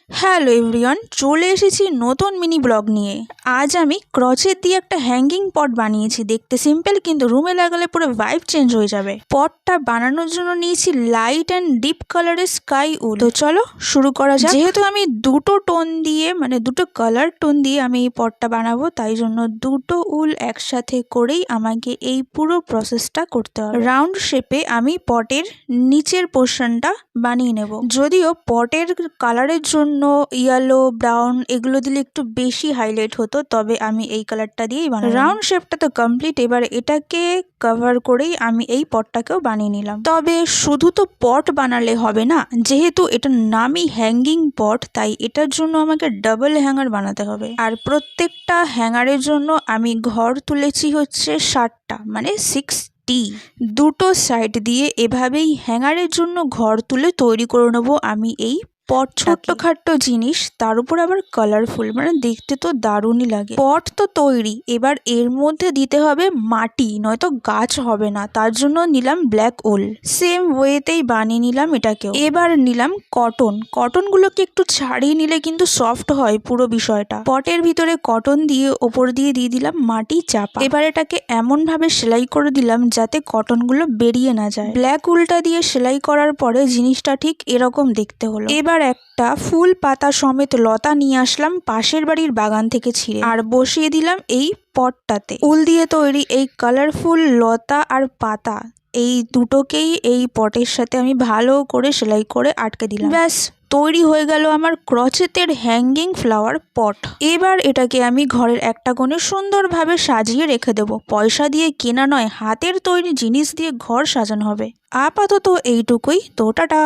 Hello everyone, চলে এসেছি নতুন মিনি ব্লগ নিয়ে। আজ আমি ক্রচের দিয়ে একটা হ্যাঙ্গিং পট বানিয়েছি। দেখতে সিম্পল, কিন্তু রুমে লাগালে পুরো ভাইব চেঞ্জ হয়ে যাবে। পটটা বানানোর জন্য নিয়েছি লাইট অ্যান্ড ডিপ কালারের স্কাই উল। তো চলো শুরু করা যাক। যেহেতু আমি দুটো টোন দিয়ে দুটো কালার টোন দিয়ে আমি এই পটটা বানাবো, তাই জন্য দুটো উল একসাথে করেই আমাকে এই পুরো প্রসেসটা করতে হবে। রাউন্ড শেপে আমি পটের নিচের পোর্শনটা বানিয়ে নেব। যদিও পটের কালারের জন্য ইয়েলো, ব্রাউন এগুলো দিলে একটু বেশি হাইলাইট হতো, তবে আমি এই কালারটা দিয়েই বানাবো। রাউন্ড শেপটা তো কমপ্লিট। এবার এটাকে কভার করেই আমি এই পটটাকেও বানিয়ে নিলাম। তবে শুধু তো পট বানালে হবে না, যেহেতু এটার নামই হ্যাঙ্গিং পট, তাই এটার জন্য আমাকে ডাবল হ্যাঙ্গার বানাতে হবে। আর প্রত্যেকটা হ্যাঙ্গারের জন্য আমি ঘর তুলেছি হচ্ছে 60টা, মানে 6 দুটো সাইড দিয়ে এভাবেই হ্যাঙ্গারের জন্য ঘর তুলে তৈরি করে নেবো আমি এই পট। ছোট্টখাট্টো জিনিস, তার উপর আবার কালারফুল, দেখতে তো দারুণই লাগে। পট তো তৈরি, এবার এর মধ্যে দিতে হবে মাটি, নয়তো গাছ হবে না। তার জন্য নিলাম ব্ল্যাক উল। সেম ওয়েতেই বানিয়ে নিলাম এটাকেও। এবার নিলাম কটনগুলোকে একটু ছাড়িয়ে নিলে কিন্তু সফট হয় পুরো বিষয়টা। পটের ভিতরে কটন দিয়ে ওপর দিয়ে দিলাম মাটি চাপা। এবার এটাকে এমন ভাবে সেলাই করে দিলাম যাতে কটনগুলো বেরিয়ে না যায়। ব্ল্যাক উলটা দিয়ে সেলাই করার পরে জিনিসটা ঠিক এরকম দেখতে হলো। এবার একটা ফুল পাতা সমেত লতা নিয়ে আসলাম পাশের বাড়ির বাগান থেকে ছিঁড়ে, আর বসিয়ে দিলাম এই পটটাতে। উল দিয়ে তৈরি এই কালারফুল লতা আর পাতা, এই দুটোকেই এই পটের সাথে আমি ভালো করে সেলাই করে আটকে দিলাম। ব্যাস, তৈরি হয়ে গেল আমার ক্রচেতের হ্যাঙ্গিং ফ্লাওয়ার পট। এবার এটাকে আমি ঘরের একটা কোণে সুন্দরভাবে সাজিয়ে রেখে দেবো। পয়সা দিয়ে কেনা নয়, হাতের তৈরি জিনিস দিয়ে ঘর সাজানো হবে। আপাতত এইটুকুই। তো টাটা।